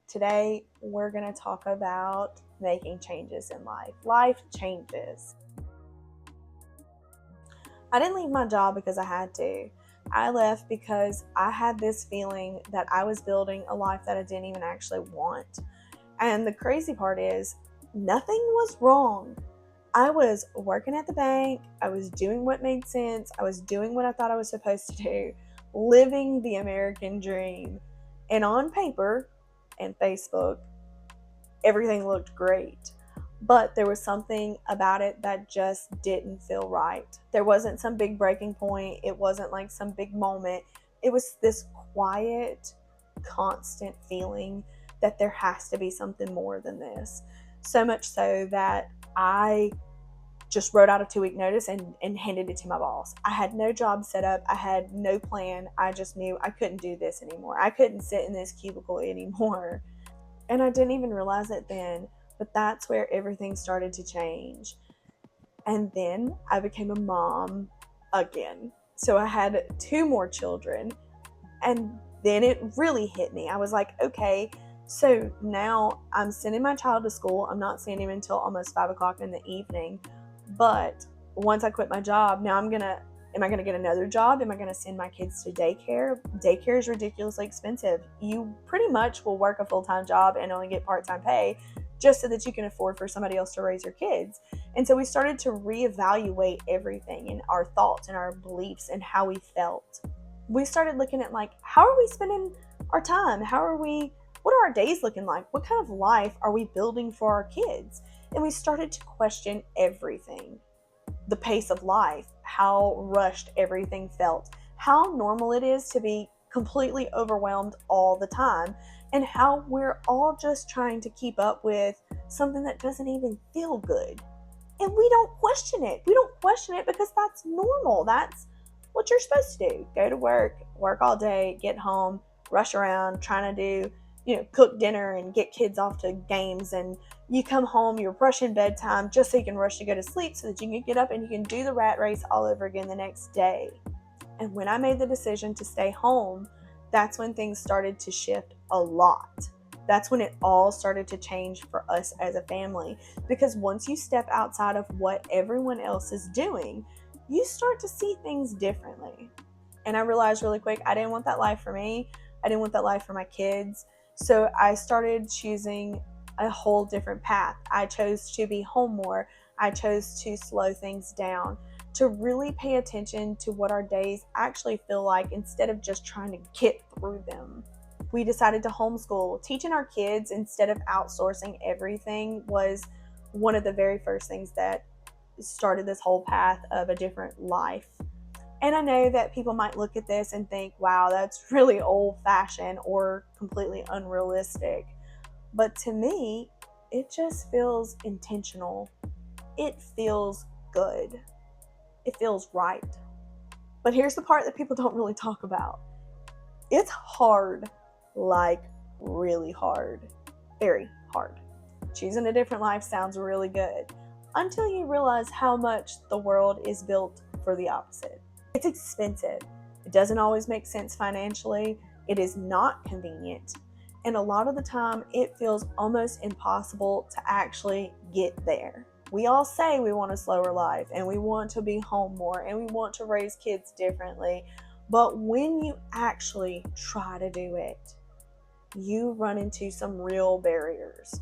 Today, we're going to talk about making changes in life. Life changes. I didn't leave my job because I had to. I left because I had this feeling that I was building a life that I didn't even actually want. And the crazy part is, nothing was wrong. I was working at the bank, I was doing what made sense, I was doing what I thought I was supposed to do, living the American dream. And on paper and Facebook, everything looked great. But there was something about it that just didn't feel right. There wasn't some big breaking point, it wasn't like some big moment. It was this quiet, constant feeling that there has to be something more than this. So much so that I just wrote out a 2-week notice and handed it to my boss. I had no job set up. I had no plan. I just knew I couldn't do this anymore. I couldn't sit in this cubicle anymore. And I didn't even realize it then, but that's where everything started to change. And then I became a mom again. So I had 2 more children. And then it really hit me. I was like, okay, so now I'm sending my child to school. I'm not seeing him until almost 5 o'clock in the evening. But once I quit my job, now am I going to get another job? Am I going to send my kids to daycare? Daycare is ridiculously expensive. You pretty much will work a full-time job and only get part-time pay just so that you can afford for somebody else to raise your kids. And so we started to reevaluate everything and our thoughts and our beliefs and how we felt. We started looking at how are we spending our time? What are our days looking like? What kind of life are we building for our kids? And we started to question everything. The pace of life, how rushed everything felt, how normal it is to be completely overwhelmed all the time, and how we're all just trying to keep up with something that doesn't even feel good. And we don't question it. We don't question it because that's normal. That's what you're supposed to do. Go to work all day, get home, rush around, trying to do, cook dinner and get kids off to games, and you come home, you're rushing bedtime just so you can rush to go to sleep so that you can get up and you can do the rat race all over again the next day. And when I made the decision to stay home, that's when things started to shift a lot. That's when it all started to change for us as a family. Because once you step outside of what everyone else is doing, you start to see things differently. And I realized really quick, I didn't want that life for me. I didn't want that life for my kids. So I started choosing a whole different path. I chose to be home more. I chose to slow things down, to really pay attention to what our days actually feel like instead of just trying to get through them. We decided to homeschool. Teaching our kids instead of outsourcing everything was one of the very first things that started this whole path of a different life. And I know that people might look at this and think, wow, that's really old-fashioned or completely unrealistic. But to me, it just feels intentional. It feels good. It feels right. But here's the part that people don't really talk about. It's hard, like really hard. Very hard. Choosing a different life sounds really good until you realize how much the world is built for the opposite. It's expensive. It doesn't always make sense financially. It is not convenient. And a lot of the time, it feels almost impossible to actually get there. We all say we want a slower life and we want to be home more and we want to raise kids differently. But when you actually try to do it, you run into some real barriers.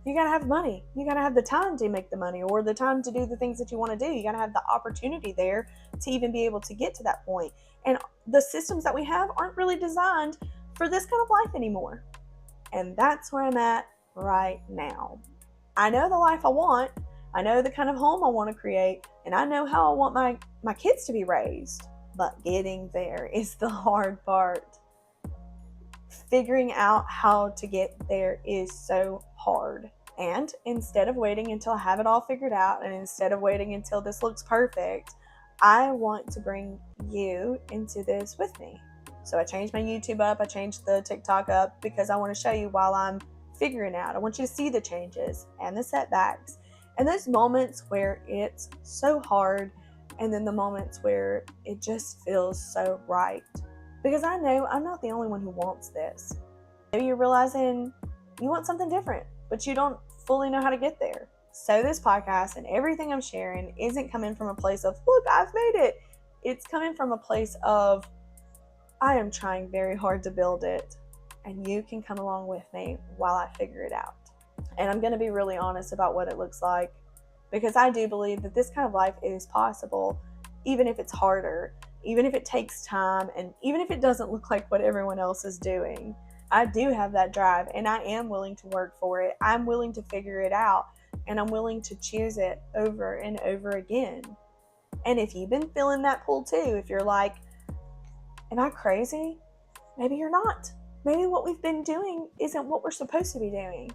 You gotta have money. You gotta have the time to make the money or the time to do the things that you want to do. You gotta have the opportunity there to even be able to get to that point. And the systems that we have aren't really designed for this kind of life anymore. And that's where I'm at right now. I know the life I want. I know the kind of home I want to create. And I know how I want my kids to be raised. But getting there is the hard part. Figuring out how to get there is so hard. And instead of waiting until I have it all figured out, and instead of waiting until this looks perfect, I want to bring you into this with me. So I changed my YouTube up, I changed the TikTok up because I want to show you while I'm figuring out. I want you to see the changes and the setbacks and those moments where it's so hard, and then the moments where it just feels so right. Because I know I'm not the only one who wants this. Maybe you're realizing You want something different, but you don't fully know how to get there. So this podcast and everything I'm sharing isn't coming from a place of, look, I've made it. It's coming from a place of, I am trying very hard to build it, and you can come along with me while I figure it out. And I'm going to be really honest about what it looks like, because I do believe that this kind of life is possible, even if it's harder, even if it takes time, and even if it doesn't look like what everyone else is doing. I do have that drive, and I am willing to work for it. I'm willing to figure it out, and I'm willing to choose it over and over again. And if you've been feeling that pull too, if you're like, am I crazy? Maybe you're not. Maybe what we've been doing isn't what we're supposed to be doing.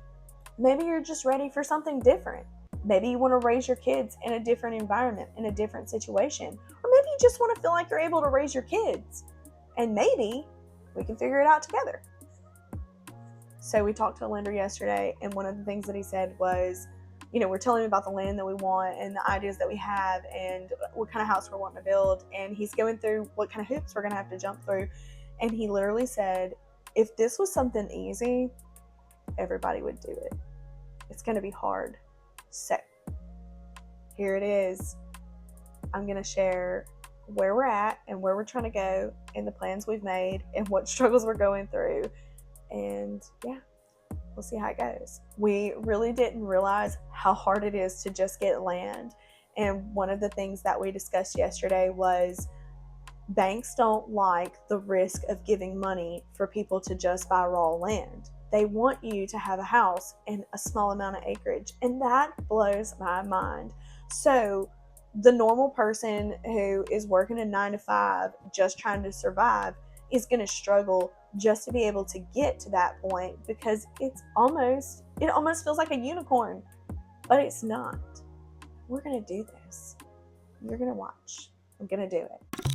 Maybe you're just ready for something different. Maybe you want to raise your kids in a different environment, in a different situation. Or maybe you just want to feel like you're able to raise your kids. And maybe we can figure it out together. So we talked to a lender yesterday, and one of the things that he said was, we're telling him about the land that we want and the ideas that we have and what kind of house we're wanting to build. And he's going through what kind of hoops we're going to have to jump through. And he literally said, if this was something easy, everybody would do it. It's going to be hard. So here it is. I'm going to share where we're at and where we're trying to go and the plans we've made and what struggles we're going through. And yeah, we'll see how it goes. We really didn't realize how hard it is to just get land. And one of the things that we discussed yesterday was banks don't like the risk of giving money for people to just buy raw land. They want you to have a house and a small amount of acreage. And that blows my mind. So the normal person who is working a 9-to-5 just trying to survive is going to struggle just to be able to get to that point, because it almost feels like a unicorn, but it's not. We're going to do this. You're going to watch. I'm going to do it.